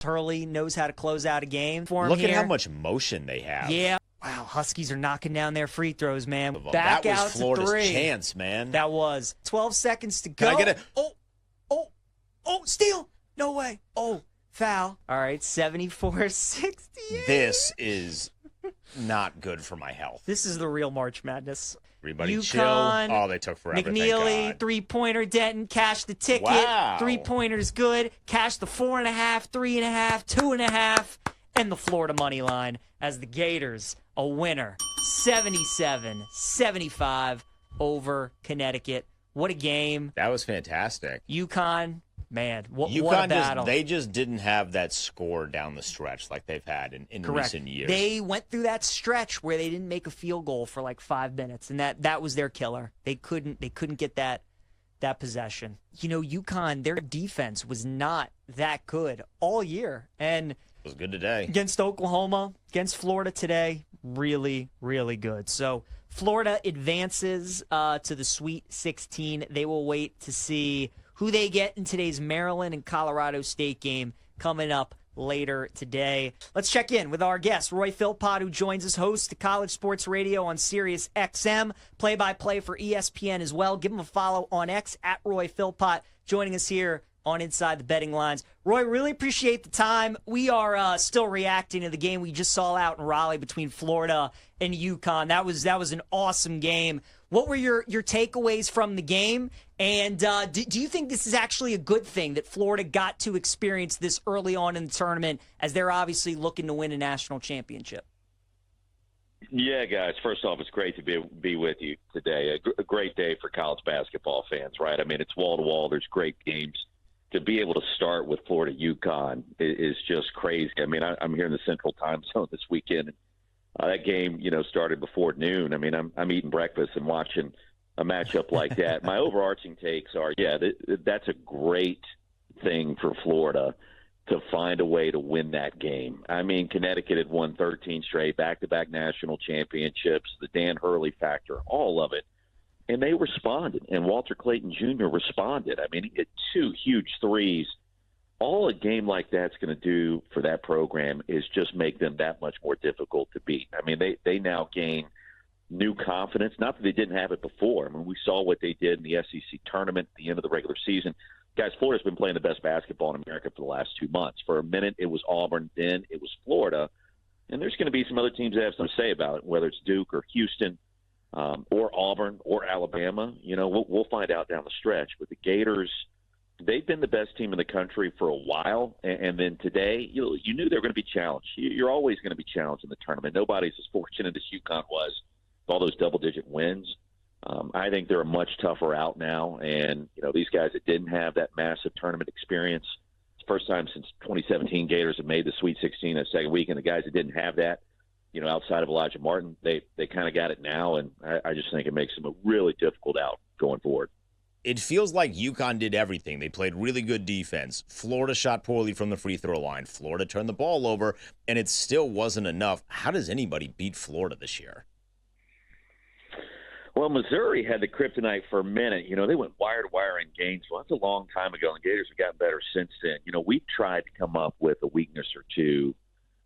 Hurley knows how to close out a game for him. Look at here. how much motion they have. Yeah. Wow, Huskies are knocking down their free throws, man. That Back was out Florida's to 3. chance, man. That was 12 seconds to go. Can I get it? Oh, steal. No way. Oh, foul. All right, 74-68. This is not good for my health. This is the real March Madness. Everybody UConn, chill. Oh, they took forever. McNeely, three-pointer, Denton, cash the ticket. Wow. Three-pointer's good. Cash the 4.5, 3.5, 2.5, and the Florida money line as the Gators, a winner, 77-75 over Connecticut. What a game. That was fantastic. UConn, man, what a UConn battle. they just didn't have that score down the stretch like they've had in recent years. They went through that stretch where they didn't make a field goal for like 5 minutes, and that was their killer. They couldn't get that possession. You know, UConn, their defense was not that good all year, and it was good today. Against Oklahoma, against Florida today, really, really good. So Florida advances to the Sweet 16. They will wait to see who they get in today's Maryland and Colorado State game coming up later today. Let's check in with our guest, Roy Philpott, who joins us, host of College Sports Radio on Sirius XM, play-by-play for ESPN as well. Give him a follow on X, at Roy Philpott, joining us here on Inside the Betting Lines. Roy, really appreciate the time. We are still reacting to the game we just saw out in Raleigh between Florida and UConn. That was an awesome game. What were your takeaways from the game? And do you think this is actually a good thing that Florida got to experience this early on in the tournament as they're obviously looking to win a national championship? Yeah, guys, first off, it's great to be with you today. A great day for college basketball fans, right? I mean, it's wall-to-wall. There's great games. To be able to start with Florida UConn is just crazy. I mean, I'm here in the Central Time Zone this weekend. That game, started before noon. I mean, I'm eating breakfast and watching a matchup like that. My overarching takes are, that's a great thing for Florida to find a way to win that game. I mean, Connecticut had won 13 straight, back-to-back national championships, the Dan Hurley factor, all of it. And they responded, and Walter Clayton Jr. responded. I mean, he hit 2 huge threes. All a game like that's going to do for that program is just make them that much more difficult to beat. I mean, they now gain new confidence. Not that they didn't have it before. I mean, we saw what they did in the SEC tournament at the end of the regular season. Guys, Florida's been playing the best basketball in America for the last 2 months. For a minute, it was Auburn. Then it was Florida. And there's going to be some other teams that have something to say about it, whether it's Duke or Houston, or Auburn or Alabama. We'll find out down the stretch. But the Gators, they've been the best team in the country for a while. And then today, you knew they were going to be challenged. You're always going to be challenged in the tournament. Nobody's as fortunate as UConn was with all those double-digit wins. I think they're a much tougher out now. And, these guys that didn't have that massive tournament experience, it's the first time since 2017 Gators have made the Sweet 16 in the second week. And the guys that didn't have that, outside of Elijah Martin, they kind of got it now, and I just think it makes them a really difficult out going forward. It feels like UConn did everything. They played really good defense. Florida shot poorly from the free throw line. Florida turned the ball over, and it still wasn't enough. How does anybody beat Florida this year? Well, Missouri had the kryptonite for a minute. They went wire to wire in Gainesville. That's a long time ago, and Gators have gotten better since then. We've tried to come up with a weakness or two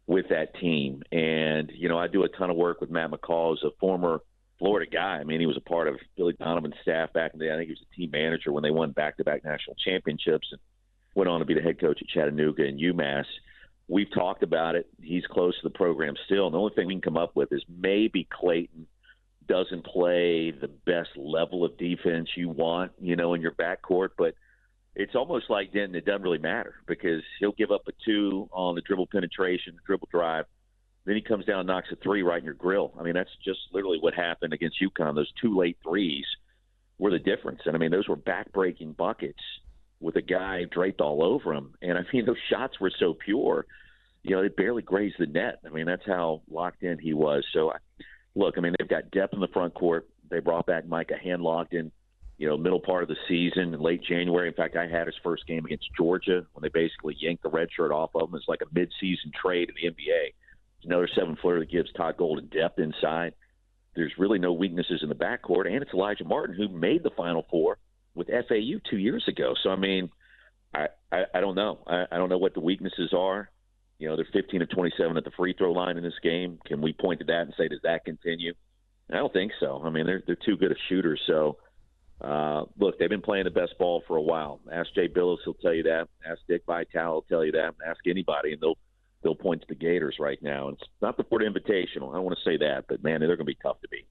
with that team. And, I do a ton of work with Matt McCall, who's a former Florida guy. I mean, he was a part of Billy Donovan's staff back in the day. I think he was a team manager when they won back-to-back national championships and went on to be the head coach at Chattanooga and UMass. We've talked about it. He's close to the program still. And the only thing we can come up with is maybe Clayton doesn't play the best level of defense you want, in your backcourt, but it's almost like Denton, it doesn't really matter because he'll give up a 2 on the dribble penetration, dribble drive. Then he comes down and knocks a 3 right in your grill. I mean, that's just literally what happened against UConn. Those 2 late threes were the difference. And, I mean, those were back-breaking buckets with a guy draped all over him. And, I mean, those shots were so pure, they barely grazed the net. I mean, that's how locked in he was. So, look, I mean, they've got depth in the front court. They brought back Micah Hand-Logden, middle part of the season in late January. In fact, I had his first game against Georgia when they basically yanked the red shirt off of him. It's like a mid-season trade in the NBA. Another 7-footer that gives Todd Golden depth inside. There's really no weaknesses in the backcourt, and it's Elijah Martin who made the Final Four with FAU 2 years ago. So, I mean, I don't know. I don't know what the weaknesses are. You know, they're 15 of 27 at the free throw line in this game. Can we point to that and say, does that continue? I don't think so. I mean, they're too good of shooters. So, look, they've been playing the best ball for a while. Ask Jay Billis, he'll tell you that. Ask Dick Vitale, he'll tell you that. Ask anybody, and they'll point to the Gators right now. It's not the Florida Invitational. I don't want to say that, but, man, they're going to be tough to beat.